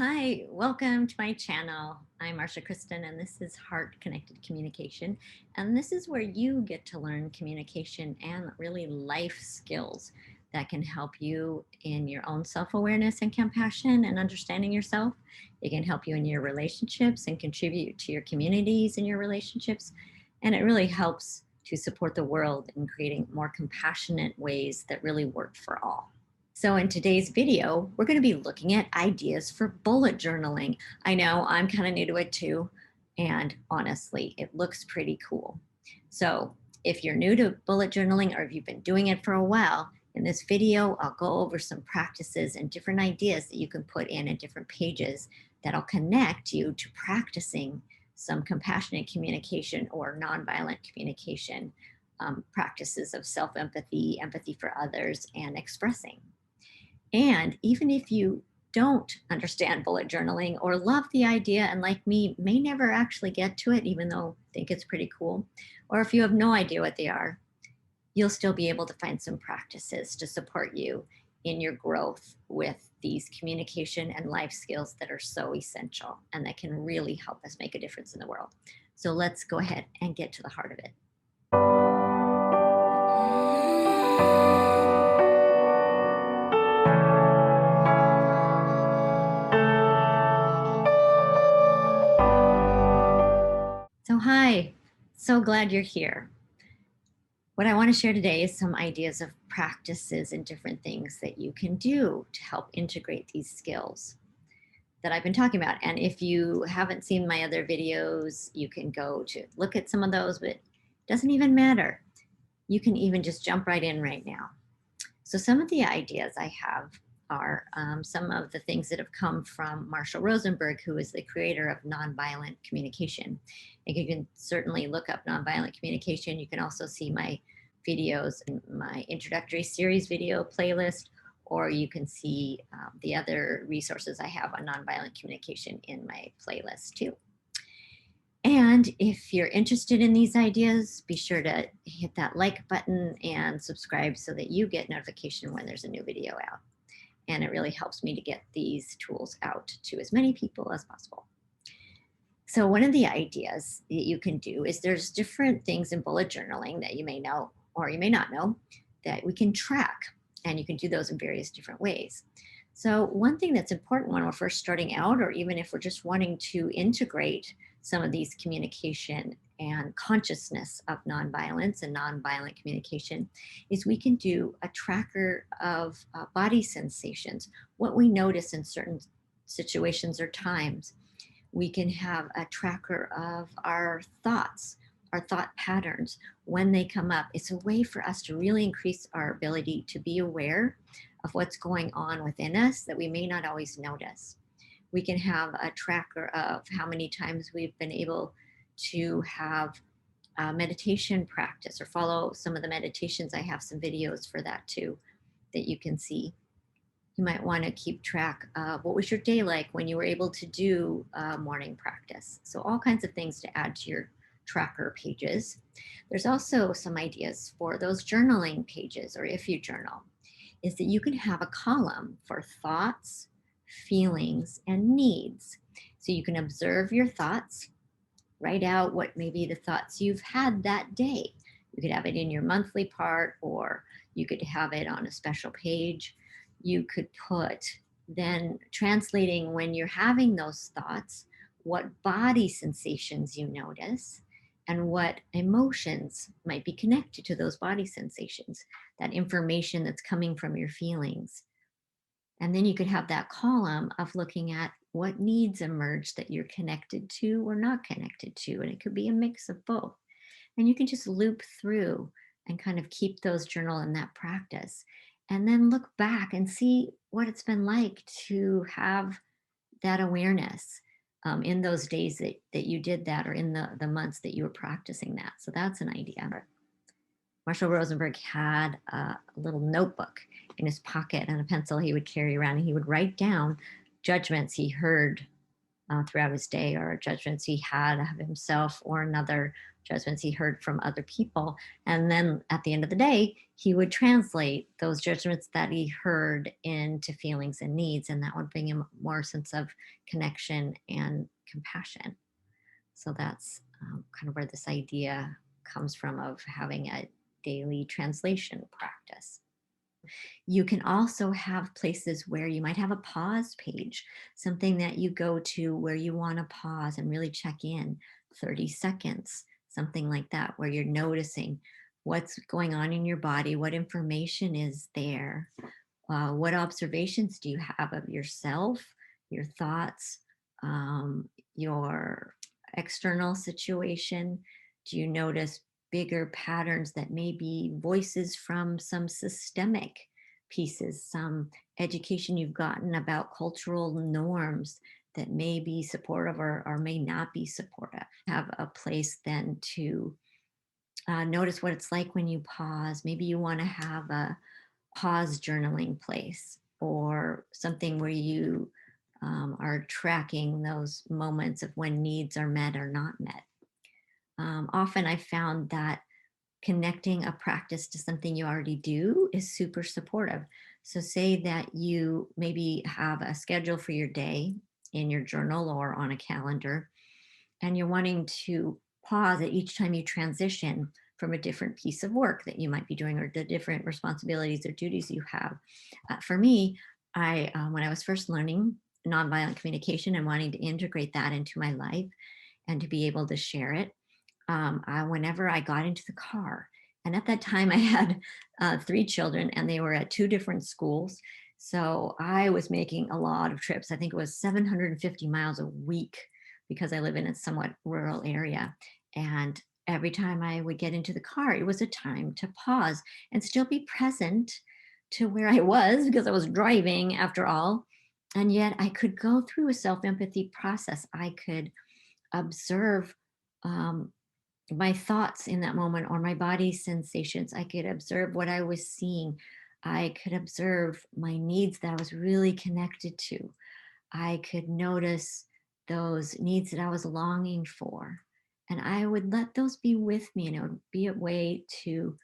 Hi, welcome to my channel. I'm Marsha Kristen, and this is Heart Connected Communication. And this is where you get to learn communication and really life skills that can help you in your own self awareness and compassion and understanding yourself. It can help you in your relationships and contribute to your communities and your relationships. And it really helps to support the world in creating more compassionate ways that really work for all. So, in today's video, we're going to be looking at ideas for bullet journaling. I know I'm kind of new to it too, and honestly, it looks pretty cool. So, if you're new to bullet journaling or if you've been doing it for a while, in this video, I'll go over some practices and different ideas that you can put in at different pages that'll connect you to practicing some compassionate communication or nonviolent communication practices of self empathy, empathy for others, and expressing. And even if you don't understand bullet journaling or love the idea and like me may never actually get to it even though think it's pretty cool, or if you have no idea what they are, you'll still be able to find some practices to support you in your growth with these communication and life skills that are so essential and that can really help us make a difference in the world. So let's go ahead and get to the heart of it. So, hi, so glad you're here. What I want to share today is some ideas of practices and different things that you can do to help integrate these skills that I've been talking about. And if you haven't seen my other videos, you can go to look at some of those, but it doesn't even matter. You can even just jump right in right now. So, some of the ideas I have are some of the things that have come from Marshall Rosenberg, who is the creator of nonviolent communication. And you can certainly look up nonviolent communication. You can also see my videos in my introductory series video playlist, or you can see the other resources I have on nonviolent communication in my playlist too. And if you're interested in these ideas, be sure to hit that like button and subscribe so that you get notification when there's a new video out. And it really helps me to get these tools out to as many people as possible. So, one of the ideas that you can do is there's different things in bullet journaling that you may know or you may not know that we can track. And you can do those in various different ways. So, one thing that's important when we're first starting out, or even if we're just wanting to integrate some of these communication and consciousness of nonviolence and nonviolent communication, is we can do a tracker of body sensations, what we notice in certain situations or times. We can have a tracker of our thoughts, our thought patterns when they come up. It's a way for us to really increase our ability to be aware of what's going on within us that we may not always notice. We can have a tracker of how many times we've been able to have meditation practice or follow some of the meditations. I have some videos for that too that you can see. You might want to keep track of what was your day like when you were able to do morning practice. So all kinds of things to add to your tracker pages. There's also some ideas for those journaling pages, or if you journal, is that you can have a column for thoughts, feelings, and needs. So you can observe your thoughts, write out what maybe the thoughts you've had that day. You could have it in your monthly part, or you could have it on a special page. You could put then translating when you're having those thoughts, what body sensations you notice and what emotions might be connected to those body sensations, that information that's coming from your feelings. And then you could have that column of looking at what needs emerge that you're connected to or not connected to. And it could be a mix of both. And you can just loop through and kind of keep those journal in that practice. And then look back and see what it's been like to have that awareness in those days that you did that, or in the months that you were practicing that. So that's an idea. Marshall Rosenberg had a little notebook in his pocket and a pencil he would carry around, and he would write down judgments he heard throughout his day, or judgments he had of himself or another, judgments he heard from other people. And then at the end of the day, he would translate those judgments that he heard into feelings and needs, and that would bring him more sense of connection and compassion. So that's kind of where this idea comes from of having a daily translation practice. You can also have places where you might have a pause page, something that you go to where you want to pause and really check in 30 seconds, something like that, where you're noticing what's going on in your body, what information is there, what observations do you have of yourself, your thoughts, your external situation? Do you notice bigger patterns that may be voices from some systemic pieces, some education you've gotten about cultural norms that may be supportive or may not be supportive? Have a place then to notice what it's like when you pause. Maybe you want to have a pause journaling place, or something where you are tracking those moments of when needs are met or not met. Often I found that connecting a practice to something you already do is super supportive. So, say that you maybe have a schedule for your day in your journal or on a calendar, and you're wanting to pause at each time you transition from a different piece of work that you might be doing, or the different responsibilities or duties you have. For me, when I was first learning nonviolent communication and wanting to integrate that into my life and to be able to share it, whenever I got into the car, and at that time I had three children and they were at two different schools. So I was making a lot of trips. I think it was 750 miles a week because I live in a somewhat rural area. And every time I would get into the car, it was a time to pause and still be present to where I was, because I was driving after all. And yet I could go through a self empathy process. I could observe um, my thoughts in that moment, or my body sensations. I could observe what I was seeing. I could observe my needs that I was really connected to. I could notice those needs that I was longing for. And I would let those be with me, and it would be a way to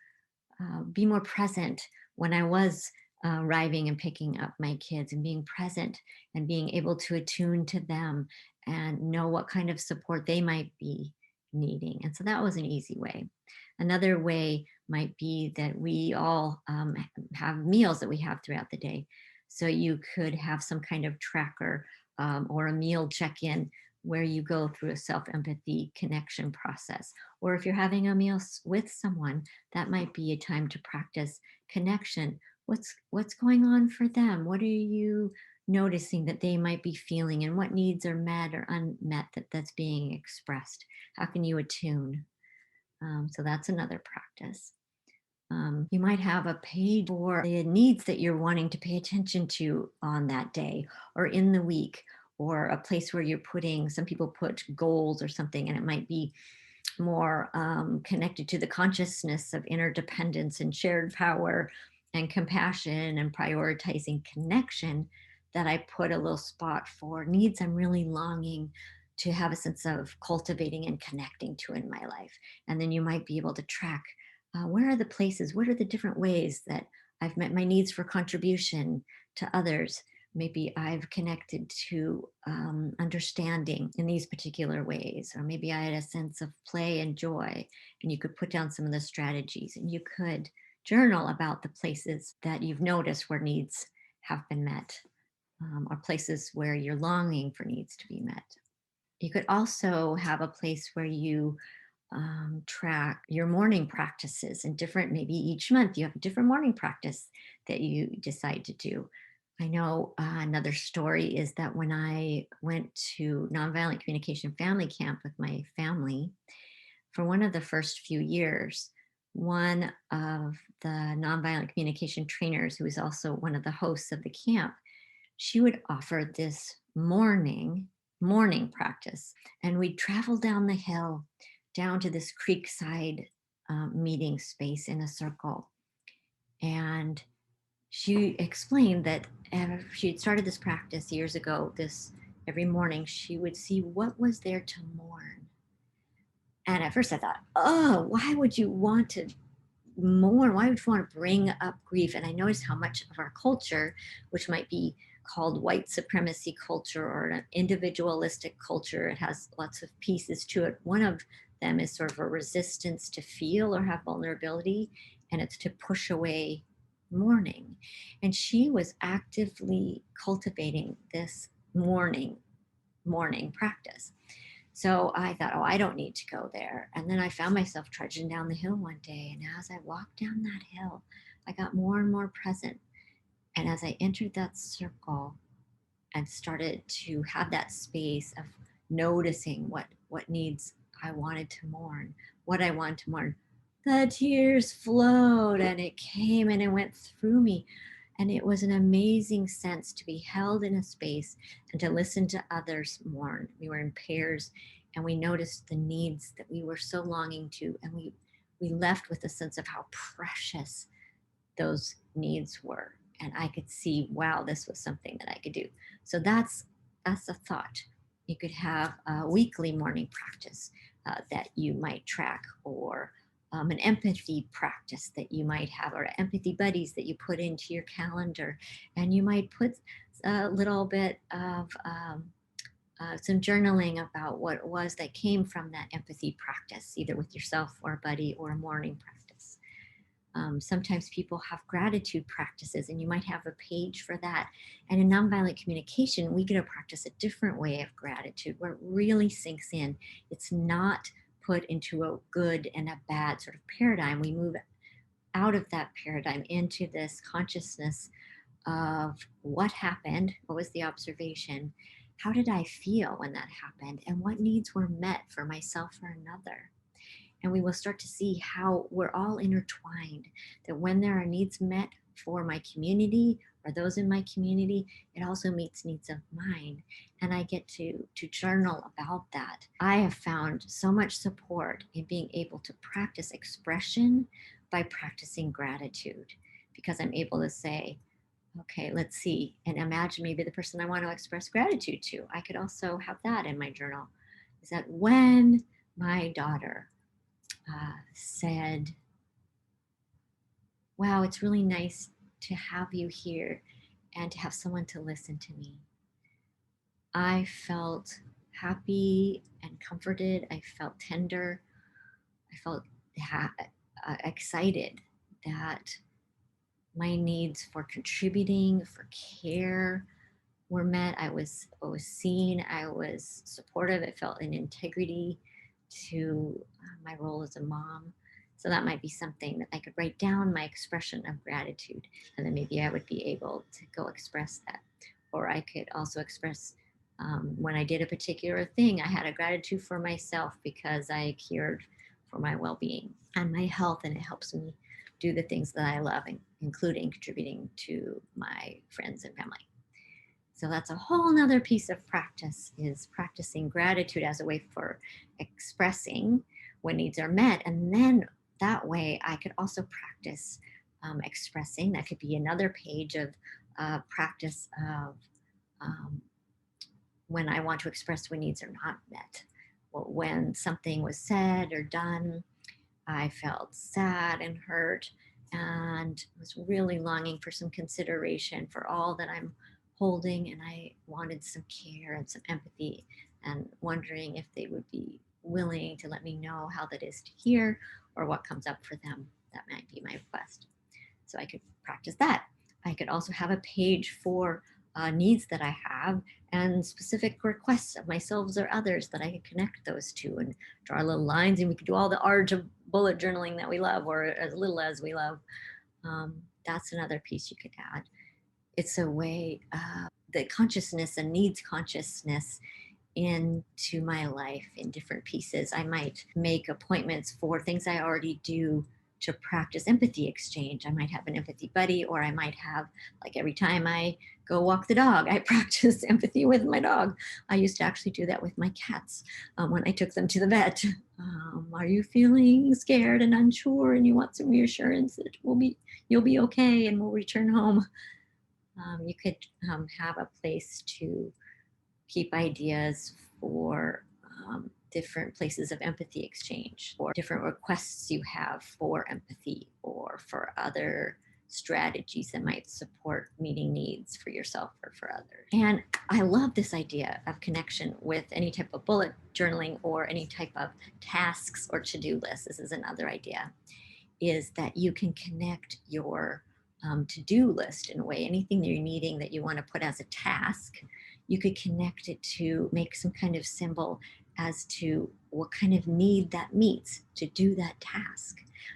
be more present when I was arriving and picking up my kids, and being present and being able to attune to them and know what kind of support they might be needing. And so that was an easy way. Another way might be that we all have meals that we have throughout the day. So you could have some kind of tracker, or a meal check in, where you go through a self empathy connection process. Or if you're having a meal with someone, that might be a time to practice connection. What's going on for them? What are you noticing that they might be feeling, and what needs are met or unmet that's being expressed? How can you attune? So that's another practice. You might have a page for the needs that you're wanting to pay attention to on that day or in the week, or a place where you're putting, some people put goals or something, and it might be more connected to the consciousness of interdependence and shared power and compassion and prioritizing connection, that I put a little spot for needs I'm really longing to have a sense of cultivating and connecting to in my life. And then you might be able to track, where are the places, what are the different ways that I've met my needs for contribution to others. Maybe I've connected to understanding in these particular ways, or maybe I had a sense of play and joy. And you could put down some of the strategies, and you could journal about the places that you've noticed where needs have been met, or places where you're longing for needs to be met. You could also have a place where you track your morning practices, and different, maybe each month you have a different morning practice that you decide to do. I know another story is that when I went to Nonviolent Communication Family Camp with my family, for one of the first few years, one of the nonviolent communication trainers, who was also one of the hosts of the camp, she would offer this morning practice. And we'd travel down the hill down to this creekside meeting space in a circle. And she explained that she had started this practice years ago, this every morning she would see what was there to mourn. And at first I thought, oh, why would you want to mourn? Why would you want to bring up grief? And I noticed how much of our culture, which might be called white supremacy culture or an individualistic culture, it has lots of pieces to it. One of them is sort of a resistance to feel or have vulnerability, and it's to push away mourning. And she was actively cultivating this mourning practice. So I thought, oh, I don't need to go there. And then I found myself trudging down the hill one day. And as I walked down that hill, I got more and more present. And as I entered that circle and started to have that space of noticing what needs I wanted to mourn, what I wanted to mourn, the tears flowed and it came and it went through me. And it was an amazing sense to be held in a space and to listen to others mourn. We were in pairs and we noticed the needs that we were so longing to. And we left with a sense of how precious those needs were. And I could see, wow, this was something that I could do. So that's a thought. You could have a weekly morning practice that you might track, or an empathy practice that you might have, or empathy buddies that you put into your calendar. And you might put a little bit of some journaling about what it was that came from that empathy practice, either with yourself or a buddy or a morning practice. Sometimes people have gratitude practices, and you might have a page for that. And in nonviolent communication, we get to practice a different way of gratitude where it really sinks in. It's not put into a good and a bad sort of paradigm. We move out of that paradigm into this consciousness of what happened, what was the observation, how did I feel when that happened, and what needs were met for myself or another. And we will start to see how we're all intertwined, that when there are needs met for my community or those in my community, it also meets needs of mine. And I get to journal about that. I have found so much support in being able to practice expression by practicing gratitude, because I'm able to say, okay, let's see, and imagine maybe the person I want to express gratitude to. I could also have that in my journal. Is that when my daughter said, wow, it's really nice to have you here and to have someone to listen to me, I felt happy and comforted. I felt tender. I felt excited that my needs for contributing, for care were met. I was seen. I was supportive. It felt an integrity to my role as a mom. So that might be something that I could write down, my expression of gratitude, and then maybe I would be able to go express that. Or I could also express when I did a particular thing, I had a gratitude for myself because I cared for my well-being and my health, and it helps me do the things that I love, including contributing to my friends and family. So that's a whole nother piece of practice, is practicing gratitude as a way for expressing when needs are met. And then that way I could also practice expressing. That could be another page of practice of when I want to express when needs are not met. Well, when something was said or done, I felt sad and hurt and was really longing for some consideration for all that I'm holding, and I wanted some care and some empathy, and wondering if they would be willing to let me know how that is to hear or what comes up for them. That might be my request. So I could practice that. I could also have a page for needs that I have and specific requests of myself or others that I could connect those to, and draw little lines, and we could do all the art of bullet journaling that we love, or as little as we love. That's another piece you could add. It's a way the consciousness and needs consciousness into my life in different pieces. I might make appointments for things I already do to practice empathy exchange. I might have an empathy buddy, or I might have, like, every time I go walk the dog, I practice empathy with my dog. I used to actually do that with my cats when I took them to the vet. Are you feeling scared and unsure and you want some reassurance that you'll be okay and we'll return home? You could have a place to keep ideas for different places of empathy exchange, or different requests you have for empathy, or for other strategies that might support meeting needs for yourself or for others. And I love this idea of connection with any type of bullet journaling or any type of tasks or to-do lists. This is another idea, is that you can connect your to-do list in a way. Anything that you're needing that you want to put as a task, you could connect it to make some kind of symbol as to what kind of need that meets to do that task.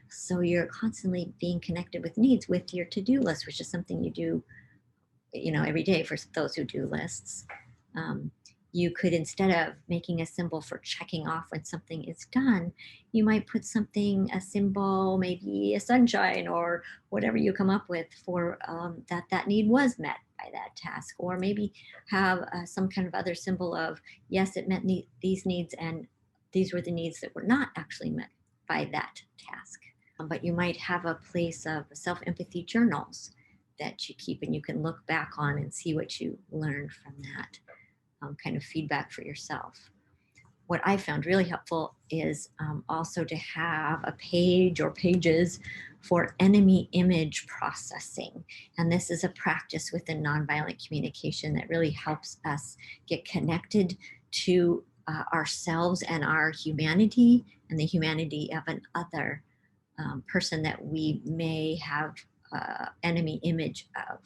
So you're constantly being connected with needs with your to-do list, which is something you do, every day for those who do lists. You could, instead of making a symbol for checking off when something is done, you might put a symbol, maybe a sunshine or whatever you come up with for that need was met by that task. Or maybe have some kind of other symbol of, yes, it met these needs, and these were the needs that were not actually met by that task. But you might have a place of self-empathy journals that you keep, and you can look back on and see what you learned from that. Kind of feedback for yourself. What I found really helpful is also to have a page or pages for enemy image processing. And this is a practice within nonviolent communication that really helps us get connected to ourselves and our humanity and the humanity of another person that we may have enemy image of.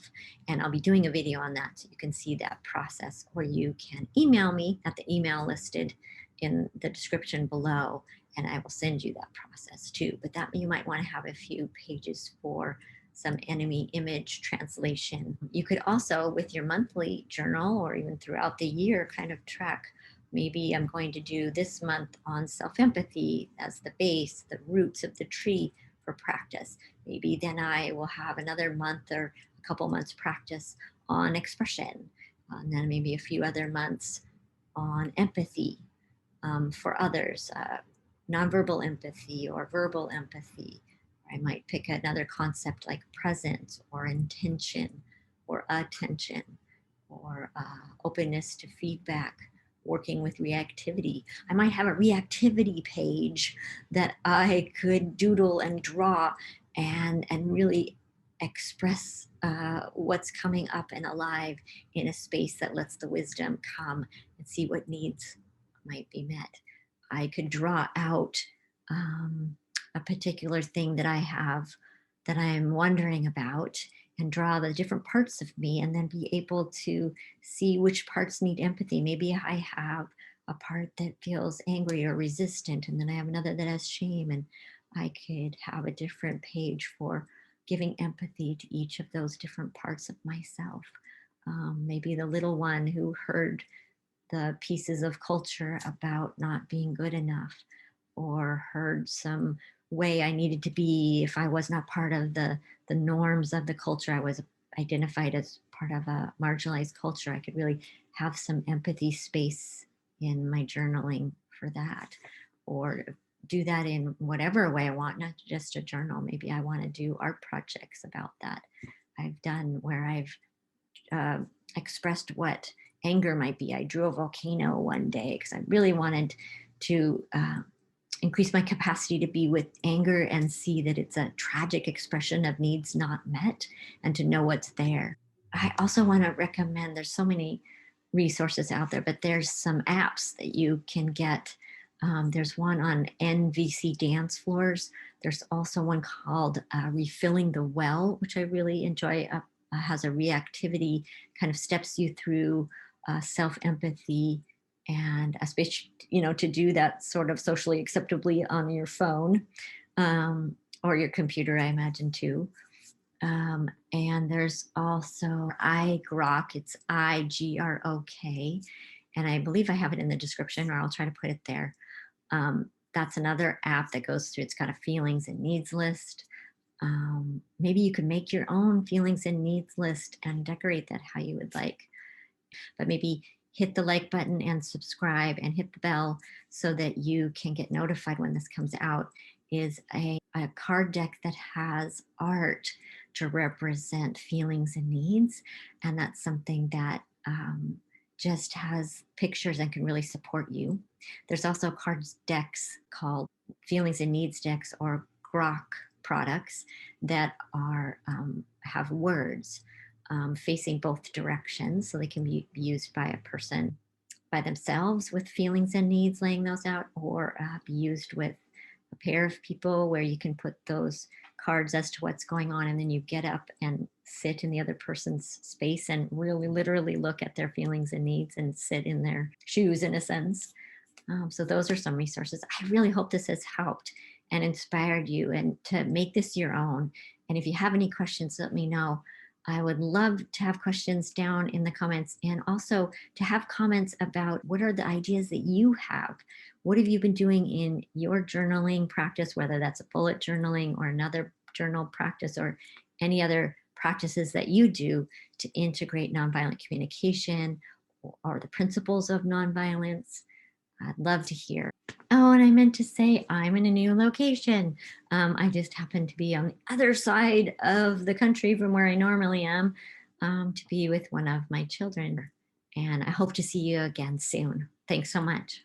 And I'll be doing a video on that so you can see that process, or you can email me at the email listed in the description below, and I will send you that process too. But that you might want to have a few pages for some enemy image translation. You could also, with your monthly journal or even throughout the year, kind of track, maybe I'm going to do this month on self-empathy as the base, the roots of the tree for practice. Maybe then I will have another month or a couple months practice on expression, and then maybe a few other months on empathy for others, nonverbal empathy or verbal empathy. I might pick another concept like presence or intention or attention or openness to feedback, working with reactivity. I might have a reactivity page that I could doodle and draw and really express what's coming up and alive in a space that lets the wisdom come and see what needs might be met. I could draw out a particular thing that I have that I'm wondering about, and draw the different parts of me, and then be able to see which parts need empathy. Maybe I have a part that feels angry or resistant, and then I have another that has shame, and I could have a different page for giving empathy to each of those different parts of myself. Maybe the little one who heard the pieces of culture about not being good enough, or heard some way I needed to be if I was not part of the norms of the culture. I was identified as part of a marginalized culture. I could really have some empathy space in my journaling for that, or do that in whatever way I want, not just a journal. Maybe I want to do art projects about that. I've done where I've expressed what anger might be. I drew a volcano one day because I really wanted to increase my capacity to be with anger and see that it's a tragic expression of needs not met, and to know what's there. I also want to recommend, there's so many resources out there, but there's some apps that you can get. There's one on NVC Dance Floors. There's also one called Refilling the Well, which I really enjoy. Has a reactivity, kind of steps you through self-empathy, and a space, to do that sort of socially acceptably on your phone or your computer, I imagine too. And there's also Igrok. It's Igrok, and I believe I have it in the description, or I'll try to put it there. That's another app that goes through. It's got a feelings and needs list. Maybe you could make your own feelings and needs list and decorate that how you would like. But maybe hit the like button and subscribe and hit the bell so that you can get notified when this comes out. Is a card deck that has art to represent feelings and needs. And that's something that just has pictures and can really support you. There's also cards decks called Feelings and Needs decks, or Grok products, that are have words facing both directions, so they can be used by a person by themselves with feelings and needs, laying those out, or be used with a pair of people where you can put those cards as to what's going on, and then you get up and sit in the other person's space and really literally look at their feelings and needs and sit in their shoes, in a sense. So those are some resources. I really hope this has helped and inspired you, and to make this your own. And if you have any questions, let me know. I would love to have questions down in the comments, and also to have comments about what are the ideas that you have. What have you been doing in your journaling practice, whether that's a bullet journaling or another journal practice, or any other practices that you do to integrate nonviolent communication, or the principles of nonviolence. I'd love to hear. Oh, and I meant to say, I'm in a new location. I just happen to be on the other side of the country from where I normally am, to be with one of my children. And I hope to see you again soon. Thanks so much.